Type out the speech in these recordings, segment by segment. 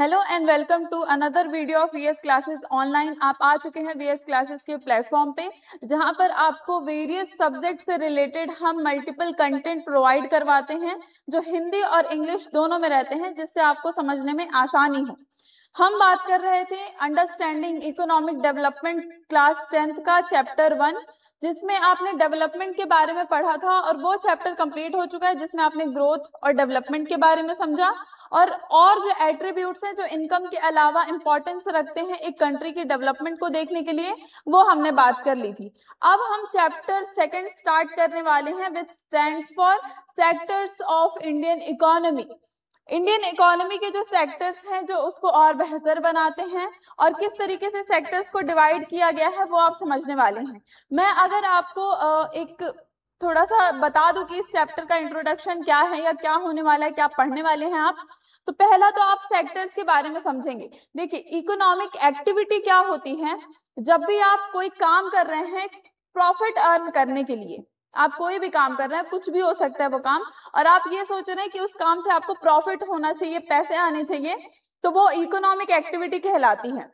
Hello and welcome to another video of VS classes online. आप आ चुके हैं वीएस क्लासेस के प्लेटफॉर्म पे, जहां पर आपको वेरियस सब्जेक्ट से रिलेटेड हम मल्टीपल कंटेंट प्रोवाइड करवाते हैं जो हिंदी और इंग्लिश दोनों में रहते हैं, जिससे आपको समझने में आसानी हो। हम बात कर रहे थे understanding economic development class 10th का चैप्टर 1, जिसमें आपने डेवलपमेंट के बारे में पढ़ा था और वो चैप्टर कंप्लीट हो चुका है, जिसमें आपने ग्रोथ और डेवलपमेंट के बारे में समझा और जो एट्रीब्यूट्स हैं जो इनकम के अलावा इंपॉर्टेंस रखते हैं एक कंट्री की डेवलपमेंट को देखने के लिए, वो हमने बात कर ली थी। अब हम चैप्टर 2 स्टार्ट करने वाले हैं विच stands for sectors of Indian economy. Indian economy के जो सेक्टर्स हैं जो उसको और बेहतर बनाते हैं और किस तरीके से सेक्टर्स को डिवाइड किया गया है वो आप समझने वाले हैं। मैं अगर आपको एक थोड़ा सा बता दूं कि इस चैप्टर का इंट्रोडक्शन क्या है या क्या होने वाला है, क्या पढ़ने वाले हैं आप, तो पहला तो आप सेक्टर्स के बारे में समझेंगे। देखिए, इकोनॉमिक एक्टिविटी क्या होती है? जब भी आप कोई काम कर रहे हैं प्रॉफिट अर्न करने के लिए, आप कोई भी काम कर रहे हैं, कुछ भी हो सकता है वो काम, और आप ये सोच रहे हैं कि उस काम से आपको प्रॉफिट होना चाहिए, पैसे आने चाहिए, तो वो इकोनॉमिक एक्टिविटी कहलाती है।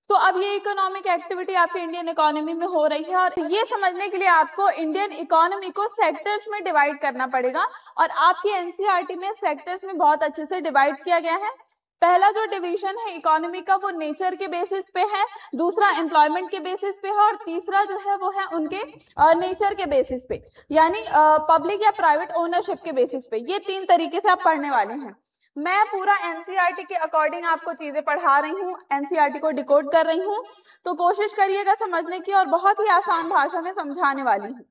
तो अब ये इकोनॉमिक एक्टिविटी आपके इंडियन इकोनॉमी में हो रही है, और ये समझने के लिए आपको इंडियन इकोनॉमी को सेक्टर्स में डिवाइड करना पड़ेगा। और आपकी एनसीईआरटी में सेक्टर्स में बहुत अच्छे से डिवाइड किया गया है। पहला जो डिवीजन है इकोनॉमी का वो नेचर के बेसिस पे है, दूसरा एम्प्लॉयमेंट के बेसिस पे है, और तीसरा जो है वो है उनके नेचर के बेसिस पे, यानी पब्लिक या प्राइवेट ओनरशिप के बेसिस पे। ये 3 तरीके से आप पढ़ने वाले हैं। मैं पूरा एनसीईआरटी के अकॉर्डिंग आपको चीजें पढ़ा रही हूँ, एनसीईआरटी को डिकोड कर रही हूँ, तो कोशिश करिएगा समझने की, और बहुत ही आसान भाषा में समझाने वाली हूँ।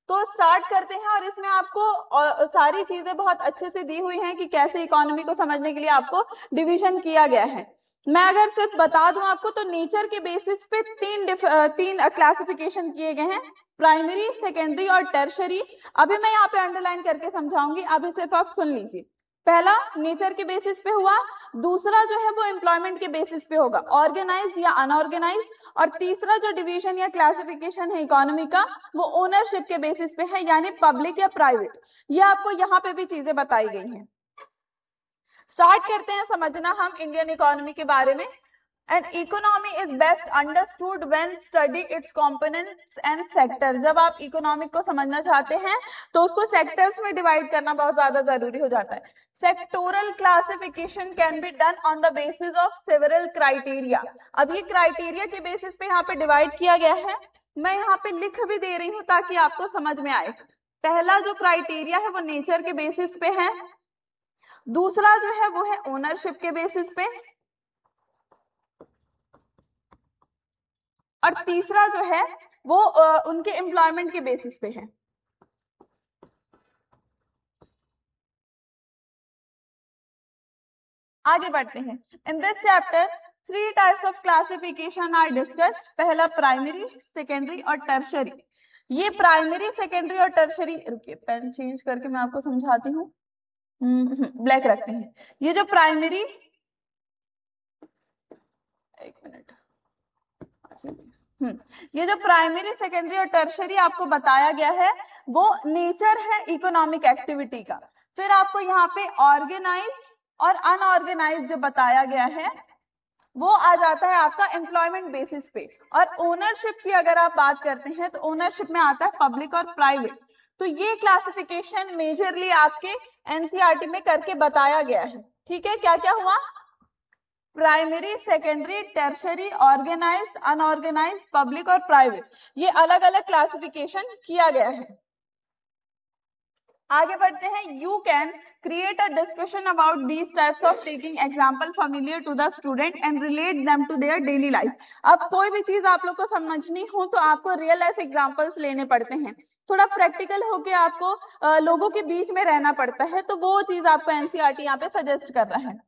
तो स्टार्ट करते हैं, और इसमें आपको सारी चीजें बहुत अच्छे से दी हुई हैं कि कैसे इकोनॉमी को समझने के लिए आपको डिवीजन किया गया है। मैं अगर सिर्फ बता दूं आपको, तो नेचर के बेसिस पे तीन क्लासिफिकेशन किए गए हैं, प्राइमरी, सेकेंडरी और टर्शरी। अभी मैं यहाँ पे अंडरलाइन करके समझाऊंगी, अभी सिर्फ आप सुन लीजिए। पहला नेचर के बेसिस पे हुआ, दूसरा जो है वो एम्प्लॉयमेंट के बेसिस पे होगा, ऑर्गेनाइज्ड या अनऑर्गेनाइज्ड, और तीसरा जो डिवीजन या क्लासिफिकेशन है इकोनॉमी का वो ओनरशिप के बेसिस पे है, यानी पब्लिक या प्राइवेट। ये आपको यहाँ पे भी चीजें बताई गई हैं। स्टार्ट करते हैं समझना हम इंडियन इकोनॉमी के बारे में। An economy is best understood when study its components and sectors। जब आप इकोनॉमिक को समझना चाहते हैं तो उसको सेक्टर्स में डिवाइड करना बहुत ज्यादा जरूरी हो जाता है। Sectoral classification can be done on the basis of several criteria. अब ये क्राइटेरिया के बेसिस पे यहाँ पे डिवाइड किया गया है। मैं यहाँ पे लिख भी दे रही हूँ ताकि आपको समझ में आए। पहला जो क्राइटेरिया है वो नेचर के बेसिस पे है, दूसरा जो है वो है ओनरशिप के बेसिस पे, और तीसरा जो है वो उनके एम्प्लॉयमेंट के बेसिस पे है। आगे बढ़ते हैं। In this chapter 3 types of classification are discussed. पहला प्राइमरी, सेकेंडरी और टर्शरी। ये प्राइमरी, सेकेंडरी और टर्शरी, रुकिए पेन चेंज करके मैं आपको समझाती हूँ, ब्लैक रखते हैं। ये जो प्राइमरी, एक मिनट, ये जो प्राइमरी, सेकेंडरी और टर्शरी आपको बताया गया है वो नेचर है इकोनॉमिक एक्टिविटी का। फिर आपको यहाँ पे ऑर्गेनाइज्ड और अनऑर्गेनाइज्ड जो बताया गया है वो आ जाता है आपका एम्प्लॉयमेंट बेसिस पे। और ओनरशिप की अगर आप बात करते हैं तो ओनरशिप में आता है पब्लिक और प्राइवेट। तो ये क्लासिफिकेशन मेजरली आपके एनसीईआरटी में करके बताया गया है। ठीक है, क्या क्या हुआ? Primary, secondary, tertiary, organised, unorganised, public और प्राइवेट, ये अलग अलग क्लासिफिकेशन किया गया है। आगे बढ़ते हैं। You can create a discussion about these types of taking example familiar to the student and relate them to their daily life। अब कोई भी चीज आप लोग को समझनी हो तो आपको रियल लाइफ एग्जांपल्स लेने पड़ते हैं, थोड़ा प्रैक्टिकल होके आपको लोगों के बीच में रहना पड़ता है, तो वो चीज आपको एनसीईआरटी यहाँ पे सजेस्ट कर रहा है।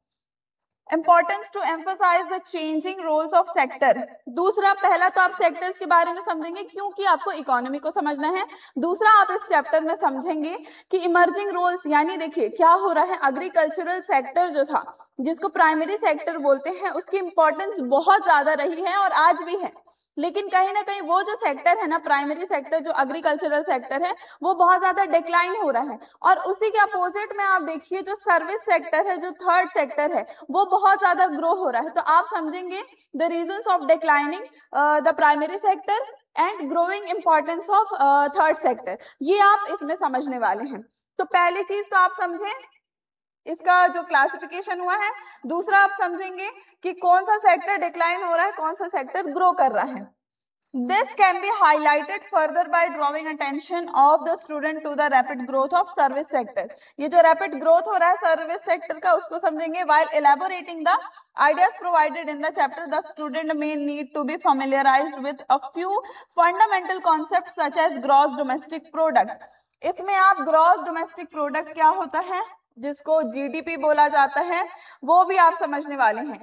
Importance to emphasize the changing roles of sector। दूसरा, पहला तो आप सेक्टर्स के बारे में समझेंगे क्योंकि आपको इकोनॉमी को समझना है। दूसरा, आप इस चैप्टर में समझेंगे कि इमर्जिंग रोल्स, यानी देखिए क्या हो रहा है, एग्रीकल्चरल सेक्टर जो था जिसको प्राइमरी सेक्टर बोलते हैं उसकी इंपॉर्टेंस बहुत ज्यादा रही है और आज भी है, लेकिन कहीं ना कहीं वो जो सेक्टर है ना, प्राइमरी सेक्टर जो एग्रीकल्चरल सेक्टर है, वो बहुत ज्यादा डिक्लाइन हो रहा है। और उसी के अपोजिट में आप देखिए जो सर्विस सेक्टर है, जो थर्ड सेक्टर है, वो बहुत ज्यादा ग्रो हो रहा है। तो आप समझेंगे the reasons of declining the primary sector and growing importance of third sector, ये आप इसमें समझने वाले हैं। तो पहली चीज तो आप समझें इसका जो क्लासिफिकेशन हुआ है। दूसरा आप समझेंगे कि कौन सा सेक्टर डिक्लाइन हो रहा है, कौन सा सेक्टर ग्रो कर रहा है। This can be highlighted further by drawing attention of the student to the rapid growth of service sector. ये जो rapid growth हो रहा है service sector का, उसको समझेंगे। While elaborating the ideas provided in the chapter, the student may need to be familiarized with a few fundamental concepts such as gross domestic product. इसमें आप gross domestic product क्या होता है, जिसको GDP बोला जाता है, वो भी आप समझने वाले हैं।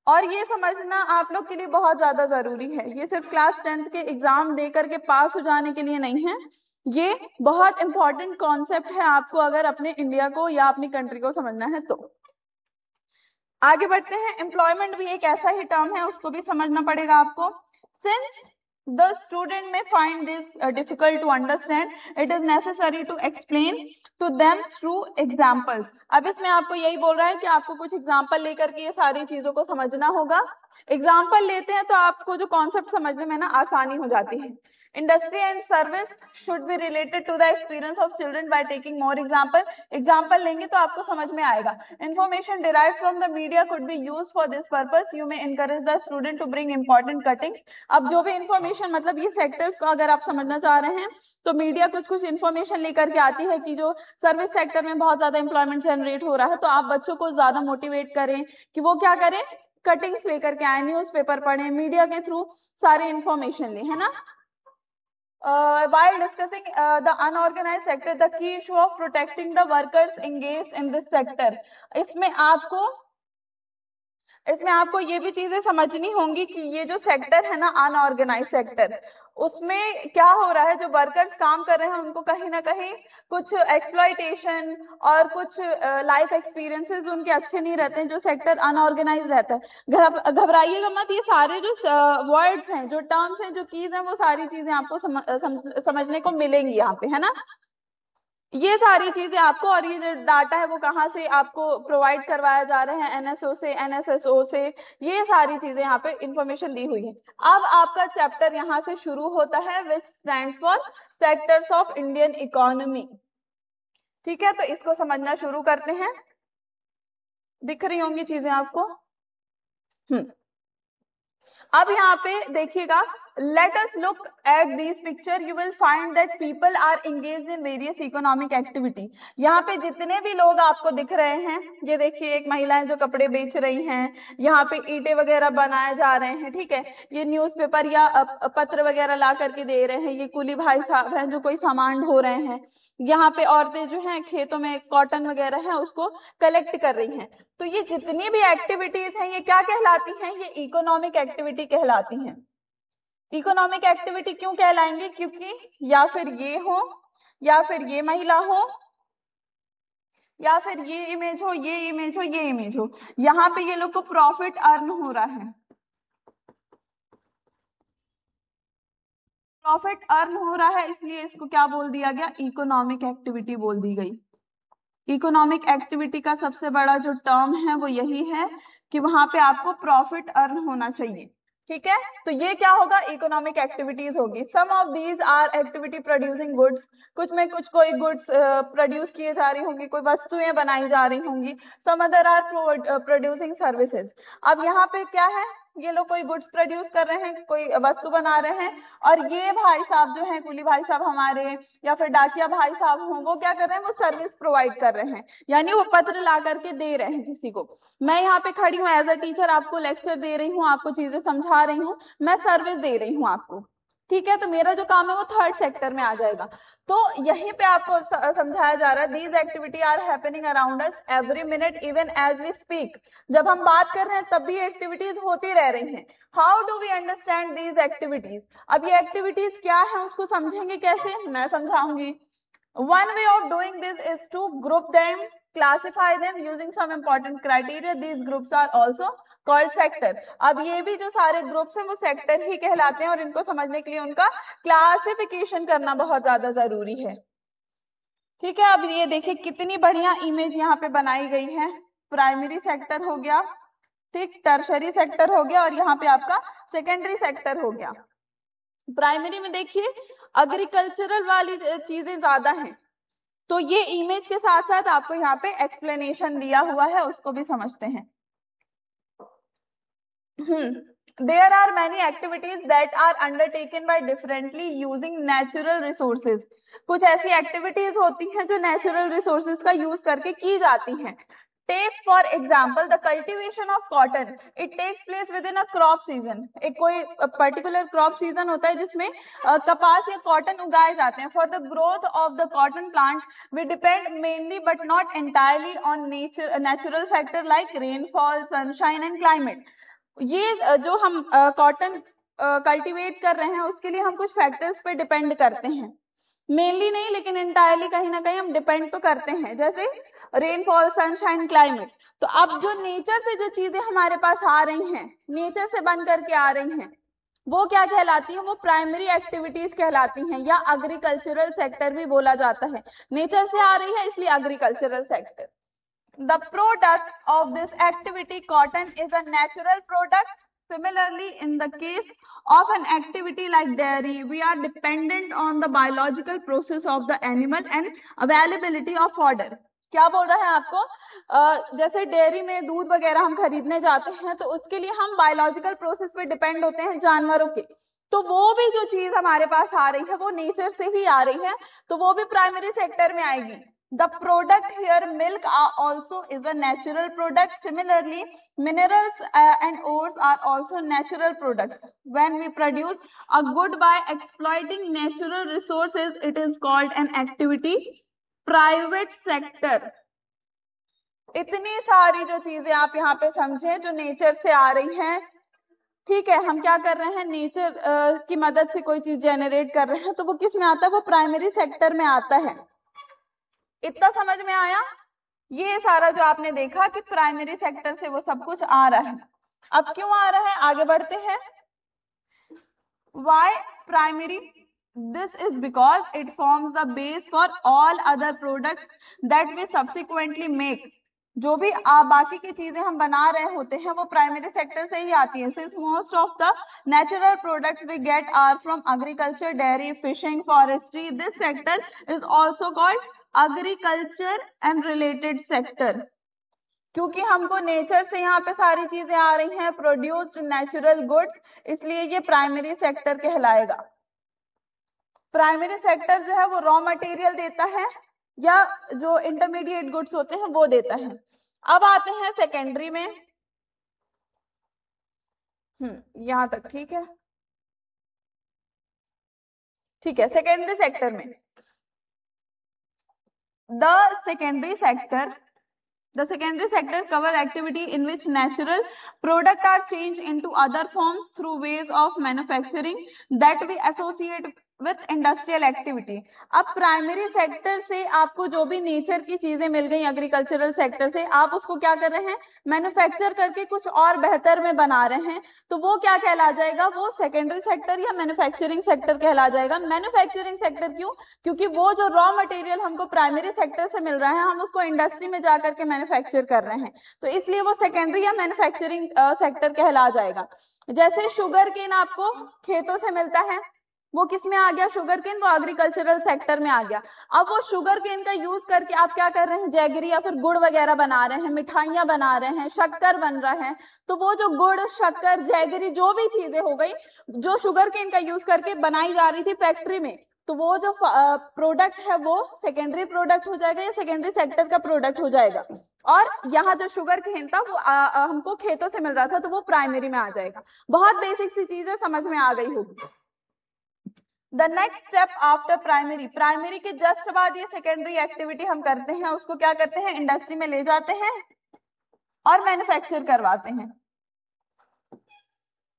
और ये समझना आप लोग के लिए बहुत ज्यादा जरूरी है। ये सिर्फ क्लास 10th के एग्जाम दे करके पास हो जाने के लिए नहीं है, ये बहुत इंपॉर्टेंट कॉन्सेप्ट है आपको अगर अपने इंडिया को या अपनी कंट्री को समझना है तो। आगे बढ़ते हैं। एम्प्लॉयमेंट भी एक ऐसा ही टर्म है, उसको भी समझना पड़ेगा आपको। Since the student may find this difficult to understand, it is necessary to explain to them through examples. अब इसमें आपको यही बोल रहा है कि आपको कुछ एग्जाम्पल लेकर के ये सारी चीजों को समझना होगा। एग्जाम्पल लेते हैं तो आपको जो कॉन्सेप्ट समझने में ना आसानी हो जाती है। Industry and service should be related to the experience of children by taking more example. Example लेंगे तो आपको समझ में आएगा। Information derived from the media could be used for this purpose. You may encourage the student to bring important cutting. अब जो भी information, मतलब ये सेक्टर्स को अगर आप समझना चाह रहे हैं तो मीडिया कुछ कुछ इंफॉर्मेशन लेकर के आती है कि जो सर्विस सेक्टर में बहुत ज्यादा एम्प्लॉयमेंट जनरेट हो रहा है, तो आप बच्चों को ज्यादा मोटिवेट करें कि वो क्या करें, कटिंग्स लेकर के आए, न्यूज़पेपर पढ़ें, मीडिया के थ्रू सारी इंफॉर्मेशन लें, है ना। While discussing the unorganized sector, the key issue of protecting the workers engaged in this sector, इसमें आपको ये भी चीजें समझनी होंगी कि ये जो सेक्टर है ना, अनऑर्गेनाइज सेक्टर, उसमें क्या हो रहा है, जो वर्कर्स काम कर रहे हैं उनको कहीं ना कहीं कुछ एक्सप्लॉइटेशन और कुछ लाइफ एक्सपीरियंसेस उनके अच्छे नहीं रहते हैं, जो सेक्टर अनऑर्गेनाइज रहता है। घबराइएगा मत, ये सारे जो वर्ड्स हैं, जो टर्म्स हैं, जो कीज हैं, वो सारी चीजें आपको समझने को मिलेंगी यहाँ पे, है ना। ये सारी चीजें आपको, और ये जो डाटा है वो कहाँ से आपको प्रोवाइड करवाया जा रहा है, एनएसओ से, एनएसएसओ से, ये सारी चीजें यहाँ पे इंफॉर्मेशन दी हुई है। अब आपका चैप्टर यहाँ से शुरू होता है, विच stands for sectors of Indian economy. ठीक है, तो इसको समझना शुरू करते हैं। दिख रही होंगी चीजें आपको। अब यहाँ पे देखिएगा, let us look at these picture, you will find that people are engaged in various economic activity। यहाँ पे जितने भी लोग आपको दिख रहे हैं, ये देखिए एक महिला है जो कपड़े बेच रही हैं, यहाँ पे ईंटें वगैरह बनाए जा रहे हैं, ठीक है, ये न्यूज़पेपर या पत्र वगैरह ला करके दे रहे हैं, ये कुली भाई साहब हैं जो कोई सामान ढो रहे हैं, यहाँ पे औरतें जो हैं खेतों में कॉटन वगैरह है उसको कलेक्ट कर रही हैं। तो ये जितनी भी एक्टिविटीज हैं, ये क्या कहलाती हैं, ये इकोनॉमिक एक्टिविटी कहलाती हैं। इकोनॉमिक एक्टिविटी क्यों कहलाएंगे, क्योंकि या फिर ये हो, या फिर ये महिला हो, या फिर ये इमेज हो, ये इमेज हो, ये इमेज हो, यहाँ पे ये लोग को प्रॉफिट अर्न हो रहा है, प्रॉफिट अर्न हो रहा है, इसलिए इसको क्या बोल दिया गया, इकोनॉमिक एक्टिविटी बोल दी गई। इकोनॉमिक एक्टिविटी का सबसे बड़ा जो टर्म है वो यही है कि वहां पे आपको प्रॉफिट अर्न होना चाहिए। ठीक है, तो ये क्या होगा, इकोनॉमिक एक्टिविटीज होगी। Some of these are activity producing goods, कुछ में कुछ कोई गुड्स प्रोड्यूस किए जा रही होंगी, कोई वस्तुएं बनाई जा रही होंगी। Some other are producing services. अब यहाँ पे क्या है, ये लोग कोई गुड्स प्रोड्यूस कर रहे हैं, कोई वस्तु बना रहे हैं, और ये भाई साहब जो हैं, कुली भाई साहब हमारे या फिर डाकिया भाई साहब हों, वो क्या कर रहे हैं, वो सर्विस प्रोवाइड कर रहे हैं, यानी वो पत्र ला करके दे रहे हैं किसी को। मैं यहाँ पे खड़ी हूँ एज अ टीचर, आपको लेक्चर दे रही हूँ, आपको चीजें समझा रही हूँ, मैं सर्विस दे रही हूँ आपको। ठीक है, तो मेरा जो काम है वो थर्ड सेक्टर में आ जाएगा। तो यहीं पे आपको समझाया जा रहा है, these activity are happening around us every minute even as we speak. जब हम बात कर रहे हैं तब भी एक्टिविटीज होती रह रही हैं। How do we understand these activities, अब ये एक्टिविटीज क्या है उसको समझेंगे कैसे, मैं समझाऊंगी। One way of doing this is to group them classify them using some important criteria. These groups are also called sector. अब ये भी जो सारे ग्रुप्स हैं वो सेक्टर ही कहलाते हैं और इनको समझने के लिए उनका क्लासिफिकेशन करना बहुत ज्यादा जरूरी है। ठीक है, अब ये देखिए कितनी बढ़िया इमेज यहाँ पे बनाई गई है। प्राइमरी सेक्टर हो गया, ठीक, टर्शरी सेक्टर हो गया और यहाँ पे आपका सेकेंडरी सेक्टर हो गया। प्राइमरी में देखिए एग्रीकल्चरल वाली चीजें ज्यादा हैं, तो ये इमेज के साथ साथ आपको यहाँ पे एक्सप्लेनेशन दिया हुआ है, उसको भी समझते हैं। There are many activities that are undertaken by differently using natural resources. कुछ ऐसी एक्टिविटीज होती हैं जो नेचुरल रिसोर्सेज का यूज करके की जाती हैं। Take for example the cultivation of cotton. It takes place within a crop season. एक कोई पर्टिकुलर क्रॉप सीजन होता है जिसमें कपास या कॉटन उगाए जाते हैं। For the growth of the cotton plant, we depend mainly but not entirely on natural factor like rainfall, sunshine and climate. ये जो हम कॉटन कल्टीवेट कर रहे हैं उसके लिए हम कुछ फैक्टर्स पे डिपेंड करते हैं, मेनली नहीं लेकिन इंटायरली कहीं ना कहीं हम डिपेंड तो करते हैं, जैसे रेनफॉल, सनशाइन, क्लाइमेट। तो अब जो नेचर से जो चीजें हमारे पास आ रही हैं, नेचर से बन करके आ रही हैं, वो क्या कहलाती है? वो प्राइमरी एक्टिविटीज कहलाती हैं या एग्रीकल्चरल सेक्टर भी बोला जाता है। नेचर से आ रही है इसलिए agricultural sector. The product of this activity, cotton, is a natural product. Similarly, in the case of an activity like dairy, we are dependent on the biological process of the animal and availability of fodder. क्या बोल रहा है आपको? जैसे dairy में दूध वगैरह हम खरीदने जाते हैं तो उसके लिए हम बायोलॉजिकल प्रोसेस पे डिपेंड होते हैं जानवरों के, तो वो भी जो चीज हमारे पास आ रही है वो नेचर से ही आ रही है, तो वो भी प्राइमरी सेक्टर में आएगी। The product here, milk, also is a natural product. Similarly, minerals and ores are also natural products. When we produce a good by exploiting natural resources, it is called an activity. Private sector. इतनी सारी जो चीजें आप यहाँ पे समझे जो nature से आ रही हैं, ठीक है, हम क्या कर रहे हैं, नेचर की मदद से कोई चीज जेनरेट कर रहे हैं, तो वो किस में आता है? वो प्राइमरी सेक्टर में आता है। इतना समझ में आया? ये सारा जो आपने देखा कि प्राइमरी सेक्टर से वो सब कुछ आ रहा है। अब क्यों आ रहा है, आगे बढ़ते हैं। Why primary? This is because it forms the base for all other products that we subsequently make. जो भी बाकी की चीजें हम बना रहे होते हैं वो प्राइमरी सेक्टर से ही आती है। Since most of the natural products we get are from agriculture, dairy, fishing, forestry, this sector is also called agriculture and related sector. क्योंकि हमको नेचर से यहाँ पे सारी चीजें आ रही हैं, प्रोड्यूस्ड नेचुरल गुड्स, इसलिए ये प्राइमरी सेक्टर कहलाएगा। प्राइमरी सेक्टर जो है वो रॉ मटेरियल देता है या जो इंटरमीडिएट गुड्स होते हैं वो देता है। अब आते हैं सेकेंडरी में। यहां तक ठीक है, ठीक है। सेकेंडरी सेक्टर में The secondary sector cover activity in which natural products are changed into other forms through ways of manufacturing that we associate with industrial activity. अब प्राइमरी सेक्टर से आपको जो भी नेचर की चीजें मिल गई एग्रीकल्चरल सेक्टर से, आप उसको क्या कर रहे हैं, मैन्युफैक्चर करके कुछ और बेहतर में बना रहे हैं, तो वो क्या कहला जाएगा? वो सेकेंडरी सेक्टर या मैन्युफैक्चरिंग सेक्टर कहला जाएगा। मैन्युफैक्चरिंग सेक्टर क्यों? क्योंकि वो जो रॉ मटेरियल हमको प्राइमरी सेक्टर से मिल रहा है हम उसको इंडस्ट्री में जाकर के मैन्युफैक्चर कर रहे हैं, तो इसलिए वो सेकेंडरी या मैन्युफैक्चरिंग सेक्टर कहला जाएगा। जैसे शुगर केन आपको खेतों से मिलता है, वो किस में आ गया? शुगर केन, वो एग्रीकल्चरल सेक्टर में आ गया। अब वो शुगर केन का यूज करके आप क्या कर रहे हैं? जैगरी या फिर गुड़ वगैरह बना रहे हैं, मिठाइयां बना रहे हैं, शक्कर बन रहा है, तो वो जो गुड़, शक्कर, जैगरी जो भी चीजें हो गई जो शुगर केन का यूज करके बनाई जा रही थी फैक्ट्री में, तो वो जो प्रोडक्ट है वो सेकेंडरी प्रोडक्ट हो जाएगा या सेकेंडरी सेक्टर का प्रोडक्ट हो जाएगा। और यहाँ जो शुगर केन था वो हमको खेतों से मिल रहा था, तो वो प्राइमरी में आ जाएगा। बहुत बेसिक सी चीजें समझ में आ गई होगी। The next step after primary, primary के जस्ट बाद ये सेकेंडरी एक्टिविटी हम करते हैं, उसको क्या करते हैं? इंडस्ट्री में ले जाते हैं और मैन्युफैक्चर करवाते हैं।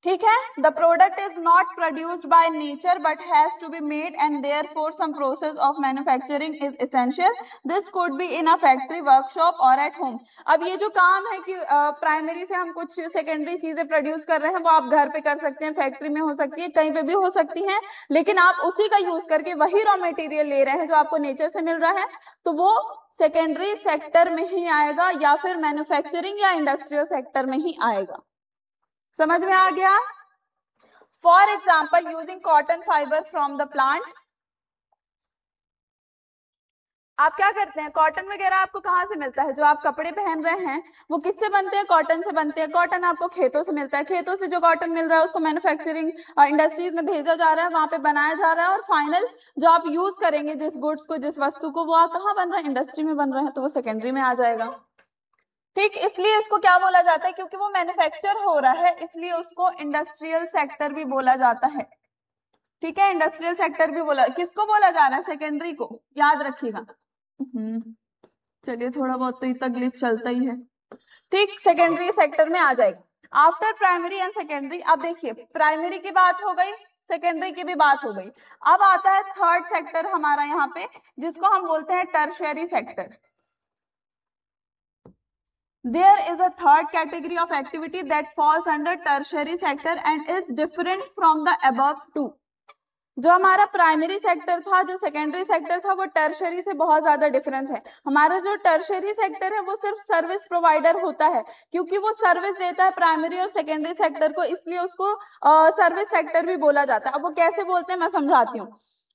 ठीक है, the product is not produced by nature but has to be made and therefore some process of manufacturing is essential, this could be in a factory, workshop और एट होम। अब ये जो काम है कि प्राइमरी से हम कुछ सेकेंडरी चीजें प्रोड्यूस कर रहे हैं, वो आप घर पे कर सकते हैं, फैक्ट्री में हो सकती है, कहीं पे भी हो सकती है, लेकिन आप उसी का यूज करके वही रॉ मटेरियल ले रहे हैं जो आपको नेचर से मिल रहा है, तो वो सेकेंडरी सेक्टर में ही आएगा या फिर मैन्युफैक्चरिंग या इंडस्ट्रियल सेक्टर में ही आएगा। समझ में आ गया? For example using cotton fibre from the plant, आप क्या करते हैं, कॉटन वगैरह आपको कहाँ से मिलता है, जो आप कपड़े पहन रहे हैं वो किससे बनते हैं, कॉटन से बनते हैं। कॉटन आपको खेतों से मिलता है, खेतों से जो कॉटन मिल रहा है उसको मैन्युफैक्चरिंग इंडस्ट्रीज में भेजा जा रहा है, वहां पे बनाया जा रहा है, और फाइनल जो आप यूज करेंगे जिस गुड्स को, जिस वस्तु को, वो आप कहाँ बन रहा है, इंडस्ट्री में बन रहा है, तो वो सेकेंडरी में आ जाएगा। ठीक, इसलिए इसको क्या बोला जाता है, क्योंकि वो मैन्युफैक्चर हो रहा है इसलिए उसको इंडस्ट्रियल सेक्टर भी बोला जाता है। ठीक है, इंडस्ट्रियल सेक्टर भी बोला, किसको बोला जा रहा है, सेकेंडरी को, याद रखिएगा। चलिए, थोड़ा बहुत तो इतना ग्लिच चलता ही है। ठीक, सेकेंडरी सेक्टर में आ जाएगा। आफ्टर प्राइमरी एंड सेकेंडरी, अब देखिए प्राइमरी की बात हो गई, सेकेंडरी की भी बात हो गई, अब आता है थर्ड सेक्टर हमारा यहाँ पे, जिसको हम बोलते हैं tertiary sector. There is a third category of activity that falls under tertiary sector and is different from the above two. जो हमारा प्राइमरी सेक्टर था, जो सेकेंडरी सेक्टर था, वो टर्शरी से बहुत ज्यादा डिफरेंस है। हमारा जो टर्शरी सेक्टर है वो सिर्फ सर्विस प्रोवाइडर होता है, क्योंकि वो सर्विस देता है प्राइमरी और सेकेंडरी सेक्टर को, इसलिए उसको सर्विस सेक्टर भी बोला जाता है। अब वो कैसे बोलते हैं मैं समझाती हूँ।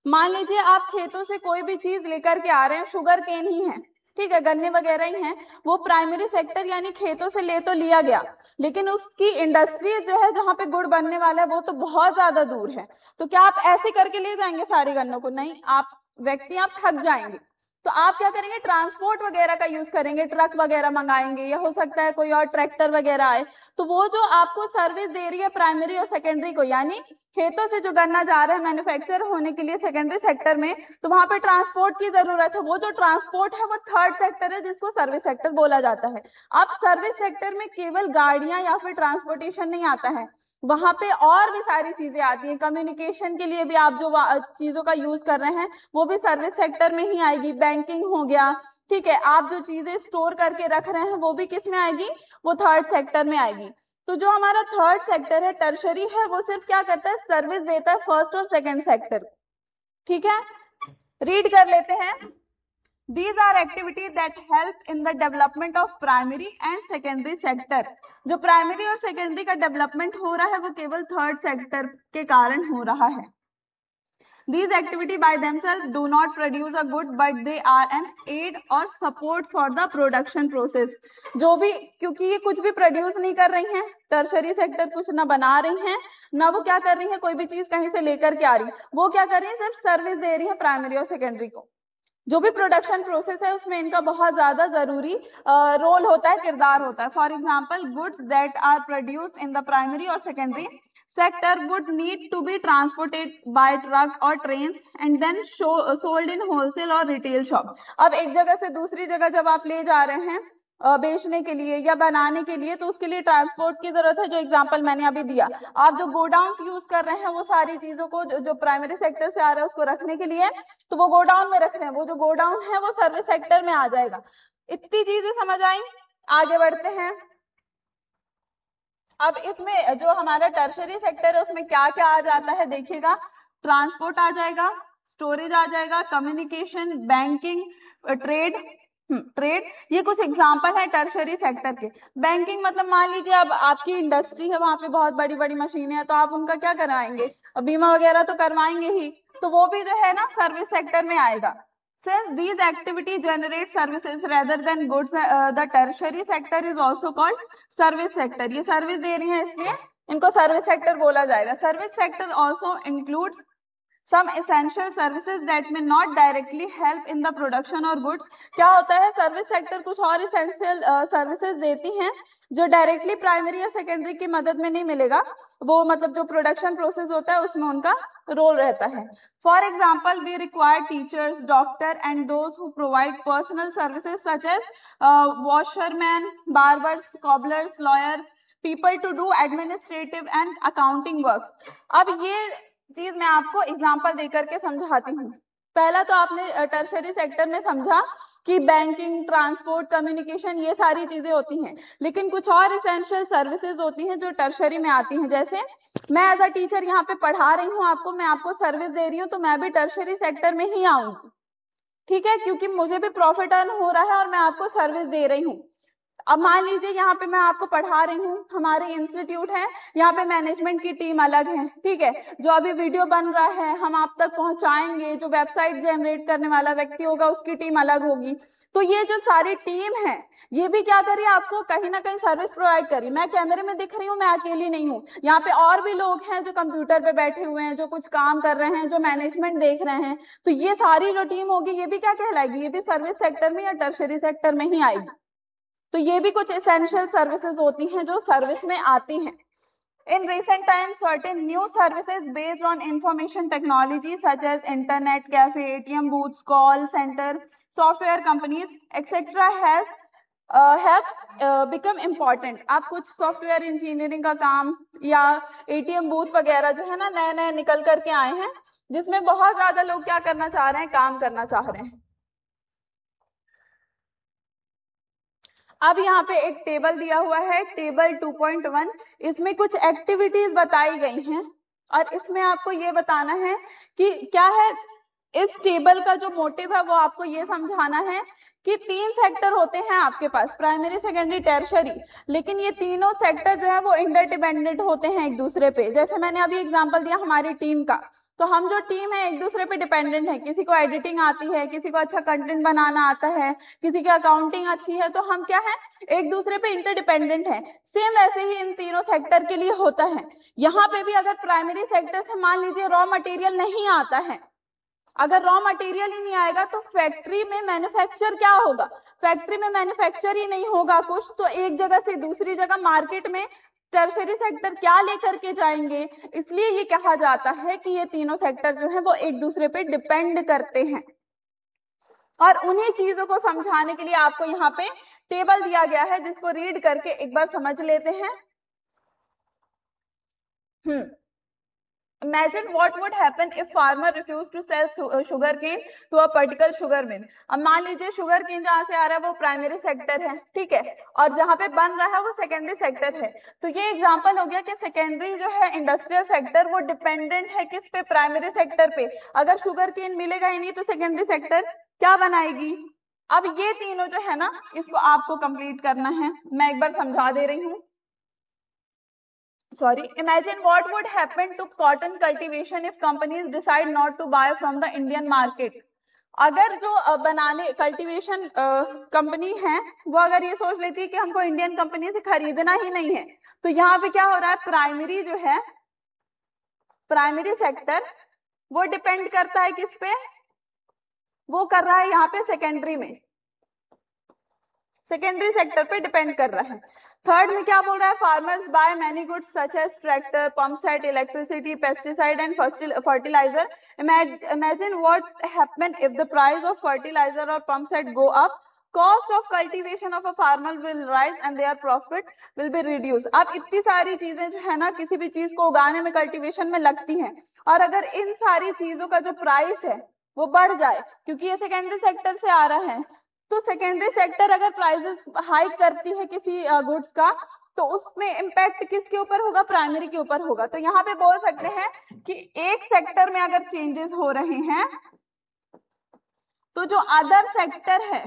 मान लीजिए आप खेतों से कोई भी चीज लेकर के आ रहे हैं, शुगर केन ही है, ठीक है, गन्ने वगैरह ही हैं, वो प्राइमरी सेक्टर यानी खेतों से ले तो लिया गया, लेकिन उसकी इंडस्ट्री जो है जहां पे गुड़ बनने वाला है वो तो बहुत ज्यादा दूर है। तो क्या आप ऐसे करके ले जाएंगे सारे गन्नों को? नहीं, आप आप थक जाएंगे। तो आप क्या करेंगे, ट्रांसपोर्ट वगैरह का यूज करेंगे, ट्रक वगैरह मंगाएंगे, या हो सकता है कोई और ट्रैक्टर वगैरह आए। तो वो जो आपको सर्विस दे रही है प्राइमरी और सेकेंडरी को, यानी खेतों से जो गन्ना जा रहा है मैन्युफैक्चर होने के लिए सेकेंडरी सेक्टर में, तो वहां पे ट्रांसपोर्ट की जरूरत है। वो जो ट्रांसपोर्ट है वो थर्ड सेक्टर है, जिसको सर्विस सेक्टर बोला जाता है। अब सर्विस सेक्टर में केवल गाड़ियां या फिर ट्रांसपोर्टेशन नहीं आता है, वहां पे और भी सारी चीजें आती हैं। कम्युनिकेशन के लिए भी आप जो चीजों का यूज कर रहे हैं वो भी सर्विस सेक्टर में ही आएगी। बैंकिंग हो गया, ठीक है, आप जो चीजें स्टोर करके रख रहे हैं वो भी किस में आएगी, वो थर्ड सेक्टर में आएगी। तो जो हमारा थर्ड सेक्टर है, टर्शरी है, वो सिर्फ क्या करता है, सर्विस देता है फर्स्ट और सेकंड सेक्टर। ठीक है, रीड कर लेते हैं। These are activities that help in the development of primary and secondary sector. जो प्राइमरी और सेकेंडरी का डेवलपमेंट हो रहा है वो केवल थर्ड सेक्टर के कारण हो रहा है। These activities by themselves do not produce a good, but they are an aid or support for the production process. जो भी, क्योंकि ये कुछ भी प्रोड्यूस नहीं कर रही हैं, टर्शरी सेक्टर कुछ ना बना रही हैं, ना वो क्या कर रही हैं, कोई भी चीज कहीं से लेकर के आ रही, वो क्या कर रही है, सिर्फ सर्विस दे रही है प्राइमरी और सेकेंडरी को। जो भी प्रोडक्शन प्रोसेस है उसमें इनका बहुत ज्यादा जरूरी रोल होता है, किरदार होता है। For example, goods that are produced in the primary और secondary sector would need to be transported by truck or trains and then sold in wholesale or retail shop. अब एक जगह से दूसरी जगह जब आप ले जा रहे हैं बेचने के लिए या बनाने के लिए, तो उसके लिए ट्रांसपोर्ट की जरूरत है, जो एग्जांपल मैंने अभी दिया। आप जो गोडाउन यूज कर रहे हैं वो सारी चीजों को जो प्राइमरी सेक्टर से आ रहा है उसको रखने के लिए, तो वो गोडाउन में रख रहे हैं, वो जो गोडाउन है वो सर्विस सेक्टर में आ जाएगा। इतनी चीजें समझ आई? आगे बढ़ते हैं। अब इसमें जो हमारा टर्शरी सेक्टर है उसमें क्या क्या आ जाता है देखिएगा, ट्रांसपोर्ट आ जाएगा, स्टोरेज आ जाएगा, कम्युनिकेशन, बैंकिंग, ट्रेड, ये कुछ एग्जांपल है टर्शरी सेक्टर के। बैंकिंग मतलब मान लीजिए अब आपकी इंडस्ट्री है, वहां पे बहुत बड़ी बड़ी मशीनें हैं, तो आप उनका क्या कराएंगे, बीमा वगैरह तो करवाएंगे ही, तो वो भी जो है ना सर्विस सेक्टर में आएगा। Since these activities generate services rather than goods, the tertiary sector is also called service sector. ये सर्विस दे रही है इसलिए इनको सर्विस सेक्टर बोला जाएगा। Service sector also includes some essential services that may not directly help in the production or goods. क्या होता है, सर्विस सेक्टर कुछ और essential सर्विसेज देती हैं जो डायरेक्टली प्राइमरी या सेकेंडरी की मदद में नहीं मिलेगा, वो मतलब जो प्रोडक्शन प्रोसेस होता है उसमें उनका रोल रहता है। For example, we require teachers, doctor and those who provide personal services such as washerman, barbers, cobblers, lawyer, people to do administrative and accounting work. अब ये चीज मैं आपको एग्जांपल देकर के समझाती हूँ। पहला तो आपने टर्शरी सेक्टर में समझा कि बैंकिंग, ट्रांसपोर्ट, कम्युनिकेशन ये सारी चीजें होती हैं, लेकिन कुछ और एसेंशियल सर्विसेज होती हैं जो टर्शरी में आती हैं। जैसे मैं एज अ टीचर यहाँ पे पढ़ा रही हूँ आपको, मैं आपको सर्विस दे रही हूँ, तो मैं भी टर्शरी सेक्टर में ही आऊंगी, ठीक है, क्योंकि मुझे भी प्रॉफिट अर्न हो रहा है और मैं आपको सर्विस दे रही हूँ। अब मान लीजिए यहाँ पे मैं आपको पढ़ा रही हूँ, हमारे इंस्टीट्यूट है, यहाँ पे मैनेजमेंट की टीम अलग है, ठीक है, जो अभी वीडियो बन रहा है हम आप तक पहुंचाएंगे, जो वेबसाइट जनरेट करने वाला व्यक्ति होगा उसकी टीम अलग होगी। तो ये जो सारी टीम है ये भी क्या करिए, आपको कहीं ना कहीं सर्विस प्रोवाइड करिए। मैं कैमरे में दिख रही हूँ, मैं अकेली नहीं हूँ, यहाँ पे और भी लोग हैं जो कंप्यूटर पे बैठे हुए हैं, जो कुछ काम कर रहे हैं, जो मैनेजमेंट देख रहे हैं। तो ये सारी जो टीम होगी ये भी क्या कहलाएगी, ये भी सर्विस सेक्टर में या टर्शरी सेक्टर में ही आएगी। तो ये भी कुछ एसेंशियल सर्विसेज होती हैं जो सर्विस में आती हैं। In recent times, certain new services based on information technology such as internet cafe, ATM booths, call center, software companies, etc. have become important. आप कुछ सॉफ्टवेयर इंजीनियरिंग का काम या ATM बूथ वगैरह जो है ना नए नए निकल करके आए हैं, जिसमें बहुत ज्यादा लोग क्या करना चाह रहे हैं, काम करना चाह रहे हैं। अब यहाँ पे एक टेबल दिया हुआ है, टेबल 2.1, इसमें कुछ एक्टिविटीज बताई गई हैं और इसमें आपको ये बताना है कि क्या है। इस टेबल का जो मोटिव है वो आपको ये समझाना है कि 3 सेक्टर होते हैं आपके पास, प्राइमरी, सेकेंडरी, टर्शरी, लेकिन ये तीनों सेक्टर जो है वो इंटरडिपेंडेंट होते हैं एक दूसरे पे। जैसे मैंने अभी एग्जांपल दिया हमारी टीम का, तो हम जो टीम है एक दूसरे पे डिपेंडेंट है। किसी को एडिटिंग आती है, किसी को अच्छा कंटेंट बनाना आता है, किसी की अकाउंटिंग अच्छी है, तो हम क्या है एक दूसरे पे इंटरडिपेंडेंट है। सेम वैसे ही इन तीनों सेक्टर के लिए होता है। यहाँ पे भी अगर प्राइमरी सेक्टर से मान लीजिए रॉ मटेरियल नहीं आता है, अगर रॉ मटेरियल ही नहीं आएगा तो फैक्ट्री में मैन्युफैक्चर क्या होगा, फैक्ट्री में मैन्युफैक्चर ही नहीं होगा कुछ, तो एक जगह से दूसरी जगह मार्केट में टर्शरी सेक्टर क्या लेकर के जाएंगे। इसलिए ये कहा जाता है कि ये तीनों सेक्टर जो है वो एक दूसरे पे डिपेंड करते हैं। और उन्हीं चीजों को समझाने के लिए आपको यहाँ पे टेबल दिया गया है, जिसको रीड करके एक बार समझ लेते हैं। Imagine what would happen if farmer refused to sell sugarcane to a particular sugar mill. अब मान लीजिए शुगर केन जहाँ से आ रहा है वो प्राइमरी सेक्टर है, ठीक है, और जहाँ पे बन रहा है वो सेकेंडरी सेक्टर है। तो ये एग्जांपल हो गया कि सेकेंडरी जो है इंडस्ट्रियल सेक्टर वो डिपेंडेंट है किस पे, प्राइमरी सेक्टर पे। अगर शुगर केन मिलेगा ही नहीं तो सेकेंडरी सेक्टर क्या बनाएगी। अब ये तीनों जो है ना इसको आपको कंप्लीट करना है, मैं एक बार समझा दे रही हूँ। Sorry, imagine what would happen to cotton cultivation if companies decide not to buy from the Indian market. अगर जो बनाने कल्टीवेशन कंपनी है वो अगर ये सोच लेती है कि हमको इंडियन कंपनी से खरीदना ही नहीं है, तो यहाँ पे क्या हो रहा है, प्राइमरी जो है, प्राइमरी सेक्टर वो डिपेंड करता है किस पे, वो कर रहा है यहाँ पे सेकेंडरी में, सेकेंडरी सेक्टर पे डिपेंड कर रहा है। थर्ड में क्या बोल रहा है, farmers buy many goods such as tractor, pump set, electricity, pesticide and fertiliser. Imagine what happen if the price of fertiliser और pump set go up, cost of cultivation of a farmer will rise and their profit will be reduce. अब इतनी सारी चीजें जो है ना किसी भी चीज को उगाने में, कल्टीवेशन में लगती हैं, और अगर इन सारी चीजों का जो प्राइस है वो बढ़ जाए, क्योंकि ये सेकेंडरी सेक्टर से आ रहा है, तो सेकेंडरी सेक्टर अगर प्राइसेस हाइक करती है किसी गुड्स का, तो उसमें इम्पैक्ट किसके ऊपर होगा, प्राइमरी के ऊपर होगा। तो यहाँ पे बोल सकते हैं कि एक सेक्टर में अगर चेंजेस हो रहे हैं तो जो अदर सेक्टर है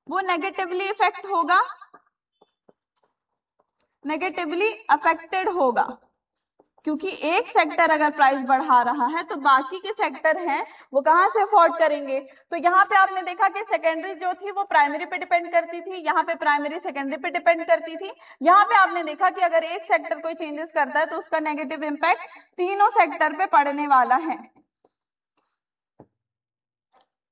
वो नेगेटिवली इफेक्ट होगा, नेगेटिवली अफेक्टेड होगा, क्योंकि एक सेक्टर अगर प्राइस बढ़ा रहा है तो बाकी के सेक्टर हैं वो कहां से अफोर्ड करेंगे। तो यहाँ पे आपने देखा कि सेकेंडरी जो थी वो प्राइमरी पे डिपेंड करती थी, यहाँ पे प्राइमरी सेकेंडरी पे डिपेंड करती थी। यहाँ पे आपने देखा कि अगर एक सेक्टर कोई चेंजेस करता है तो उसका नेगेटिव इम्पैक्ट तीनों सेक्टर पे पड़ने वाला है।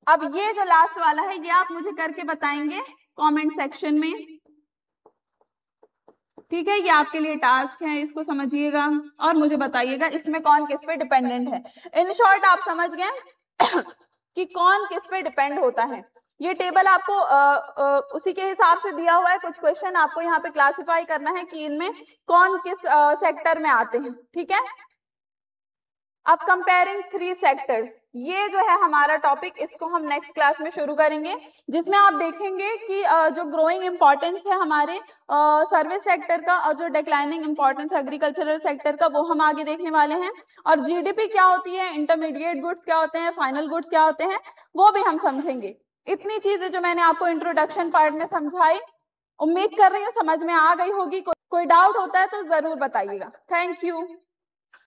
अब ये जो लास्ट वाला है ये आप मुझे करके बताएंगे कॉमेंट सेक्शन में, ठीक है, ये आपके लिए टास्क है, इसको समझिएगा और मुझे बताइएगा इसमें कौन किस पे डिपेंडेंट है। इन शॉर्ट आप समझ गए कि कौन किस पे डिपेंड होता है। ये टेबल आपको उसी के हिसाब से दिया हुआ है। कुछ क्वेश्चन आपको यहाँ पे क्लासिफाई करना है कि इनमें कौन किस सेक्टर में आते हैं, ठीक है। अब कंपेयरिंग 3 सेक्टर्स, ये जो है हमारा टॉपिक, इसको हम नेक्स्ट क्लास में शुरू करेंगे, जिसमें आप देखेंगे कि जो ग्रोइंग इंपॉर्टेंस है हमारे सर्विस सेक्टर का और जो डिक्लाइनिंग इंपॉर्टेंस एग्रीकल्चरल सेक्टर का, वो हम आगे देखने वाले हैं। और जीडीपी क्या होती है, इंटरमीडिएट गुड्स क्या होते हैं, फाइनल गुड्स क्या होते हैं, वो भी हम समझेंगे। इतनी चीजें जो मैंने आपको इंट्रोडक्शन पार्ट में समझाई, उम्मीद कर रही हूँ समझ में आ गई होगी। कोई डाउट होता है तो जरूर बताइएगा। Thank you.